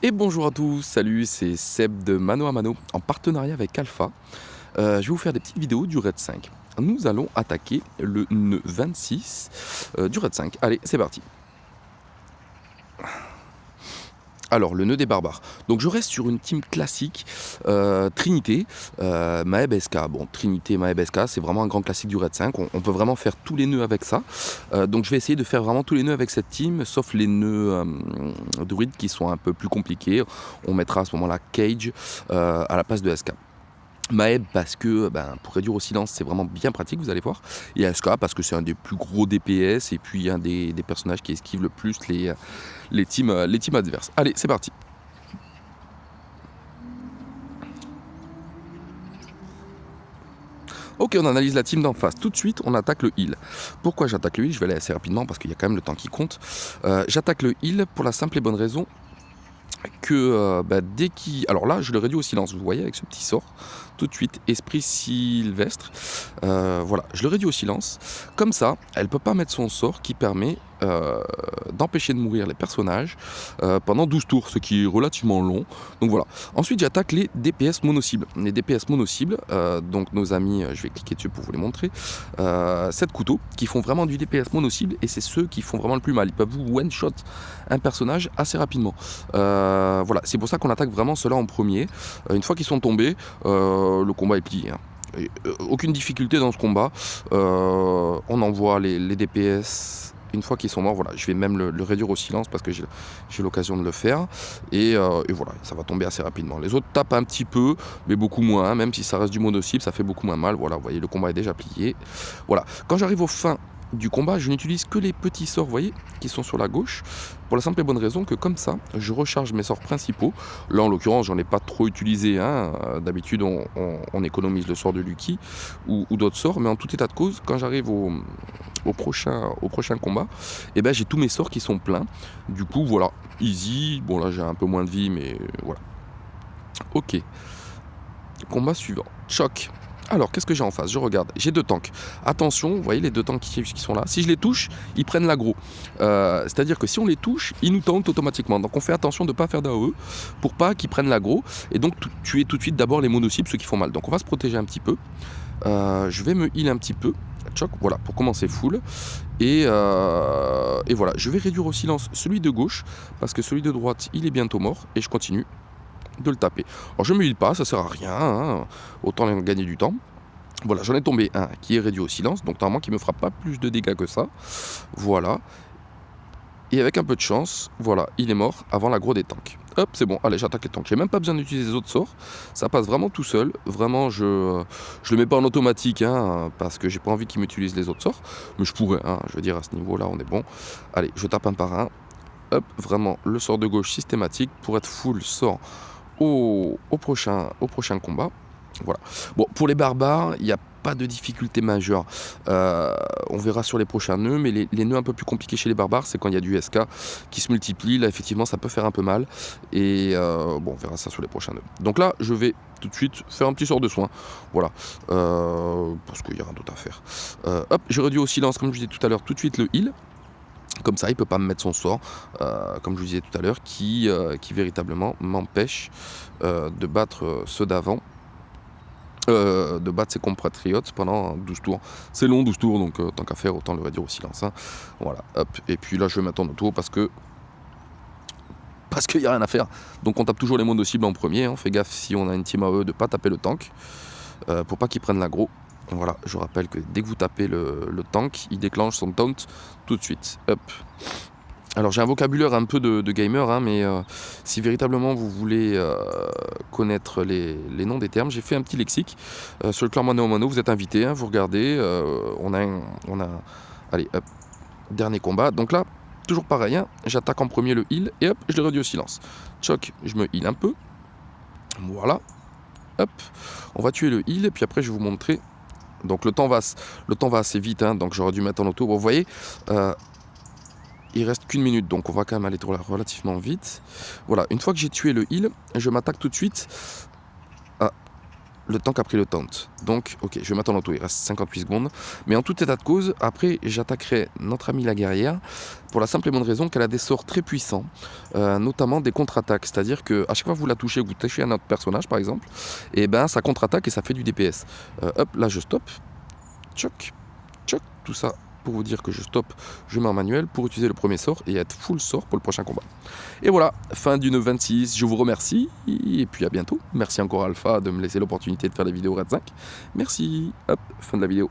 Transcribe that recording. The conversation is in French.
Et bonjour à tous, salut, c'est Seb de Mano à Mano en partenariat avec Alpha. Je vais vous faire des petites vidéos du Raid 5. Nous allons attaquer le nœud 26 du Raid 5. Allez, c'est parti. Alors, le nœud des barbares. Donc, je reste sur une team classique, Trinité, Maeb SK. Bon, Trinité, Maeb SK, c'est vraiment un grand classique du Raid 5. On peut vraiment faire tous les nœuds avec ça. Donc, je vais essayer de faire vraiment tous les nœuds avec cette team, sauf les nœuds druides qui sont un peu plus compliqués. On mettra à ce moment-là Cage à la place de SK. Maeb parce que pour réduire au silence c'est vraiment bien pratique, vous allez voir, et SK parce que c'est un des plus gros DPS et puis un des personnages qui esquive le plus les teams adverses. Allez, c'est parti. Ok, on analyse la team d'en face. Tout de suite, on attaque le heal. Pourquoi j'attaque le heal? Je vais aller assez rapidement parce qu'il y a quand même le temps qui compte. J'attaque le heal pour la simple et bonne raison que dès qu'il... Alors là, je le réduis au silence, vous voyez, avec ce petit sort. Tout de suite, esprit sylvestre. Voilà, je le réduis au silence. Comme ça, elle ne peut pas mettre son sort qui permet d'empêcher de mourir les personnages pendant 12 tours, ce qui est relativement long. Donc voilà. Ensuite, j'attaque les DPS mono-cibles. Les DPS mono-cibles, donc nos amis, je vais cliquer dessus pour vous les montrer, 7 couteaux qui font vraiment du DPS mono-cible et c'est ceux qui font vraiment le plus mal. Ils peuvent vous one-shot un personnage assez rapidement. Voilà, c'est pour ça qu'on attaque vraiment ceux-là en premier. Une fois qu'ils sont tombés, le combat est plié. Hein. Aucune difficulté dans ce combat. On envoie les DPS. Une fois qu'ils sont morts, voilà, je vais même le réduire au silence parce que j'ai l'occasion de le faire. Et voilà, ça va tomber assez rapidement. Les autres tapent un petit peu, mais beaucoup moins. Même si ça reste du mono-cible, ça fait beaucoup moins mal. Voilà, vous voyez, le combat est déjà plié. Voilà. Quand j'arrive aux fins du combat, je n'utilise que les petits sorts, vous voyez, qui sont sur la gauche, pour la simple et bonne raison que comme ça, je recharge mes sorts principaux. Là, en l'occurrence, j'en ai pas trop utilisé. Hein. D'habitude, on économise le sort de Lucky ou d'autres sorts, mais en tout état de cause, quand j'arrive au prochain combat, et j'ai tous mes sorts qui sont pleins. Du coup, voilà, easy. Bon, là, j'ai un peu moins de vie, mais voilà. Ok. Combat suivant. Choc. Alors, qu'est-ce que j'ai en face? Je regarde. J'ai 2 tanks. Attention, vous voyez les 2 tanks qui sont là. Si je les touche, ils prennent l'aggro. C'est-à-dire que si on les touche, ils nous tauntent automatiquement. Donc, on fait attention de ne pas faire d'AOE pour pas qu'ils prennent l'aggro. Et donc, tuer tout de suite d'abord les mono-cibles, ceux qui font mal. Donc, on va se protéger un petit peu. Je vais me heal un petit peu. Choc, voilà, pour commencer full. Et voilà, je vais réduire au silence celui de gauche parce que celui de droite, il est bientôt mort. Et je continue de le taper. Alors je me heal pas, ça sert à rien, hein. Autant gagner du temps. Voilà, j'en ai tombé un qui est réduit au silence, donc normalement qui me fera pas plus de dégâts que ça. Voilà. Et avec un peu de chance, voilà, il est mort avant l'aggro des tanks. Hop, c'est bon, allez, j'attaque les tanks. J'ai même pas besoin d'utiliser les autres sorts, ça passe vraiment tout seul. Vraiment, je le mets pas en automatique, hein, parce que j'ai pas envie qu'il m'utilise les autres sorts. Mais je pourrais, hein, je veux dire, à ce niveau-là, on est bon. Allez, je tape un par un. Hop, vraiment, le sort de gauche systématique pour être full sort au prochain combat. Voilà. Bon, pour les barbares, il n'y a pas de difficulté majeure. On verra sur les prochains nœuds, mais les nœuds un peu plus compliqués chez les barbares, c'est quand il y a du SK qui se multiplie. Là, effectivement, ça peut faire un peu mal. Et bon, on verra ça sur les prochains nœuds. Donc là, je vais tout de suite faire un petit sort de soin. Voilà. Parce qu'il y a rien d'autre à faire. Hop, je réduis au silence, comme je disais tout à l'heure, tout de suite le heal. Comme ça, il ne peut pas me mettre son sort, comme je vous disais tout à l'heure, qui véritablement m'empêche de battre ceux d'avant, de battre ses compatriotes pendant 12 tours. C'est long, 12 tours, donc tant qu'à faire, autant le réduire au silence. Hein. Voilà, hop. Et puis là, je vais mettre en auto parce qu'il n'y a rien à faire. Donc on tape toujours les mono-cibles en premier. On fait gaffe si on a une team AE de ne pas taper le tank, pour pas qu'ils prennent l'aggro. Voilà, je rappelle que dès que vous tapez le tank, il déclenche son taunt tout de suite. Hop. Alors j'ai un vocabulaire un peu de gamer, hein, mais si véritablement vous voulez connaître les noms des termes, j'ai fait un petit lexique sur le clan Mano à Mano. Vous êtes invité, hein, vous regardez. On a allez, hop, dernier combat. Donc là, toujours pareil, hein, j'attaque en premier le heal et hop, je le réduis au silence. Choc, je me heal un peu. Voilà. Hop, on va tuer le heal et puis après je vais vous montrer. Donc le temps va assez vite, hein, donc j'aurais dû mettre en auto. Bon, vous voyez, il reste qu'une minute, donc on va quand même aller relativement vite. Voilà, une fois que j'ai tué le heal, je m'attaque tout de suite à le temps qu'a pris le taunt. Donc, ok, je vais mettre en auto, il reste 58 secondes. Mais en tout état de cause, après, j'attaquerai notre amie la guerrière pour la simple et bonne raison qu'elle a des sorts très puissants, notamment des contre-attaques. C'est-à-dire qu'à chaque fois que vous la touchez, que vous touchez un autre personnage par exemple, et ben ça contre-attaque et ça fait du DPS. Hop, là je stoppe. Tchoc, tchoc, tout ça pour vous dire que je stoppe, je mets en manuel pour utiliser le premier sort et être full sort pour le prochain combat. Et voilà, fin d'une 26, je vous remercie et puis à bientôt. Merci encore Alpha de me laisser l'opportunité de faire des vidéos Red 5. Merci, hop, fin de la vidéo.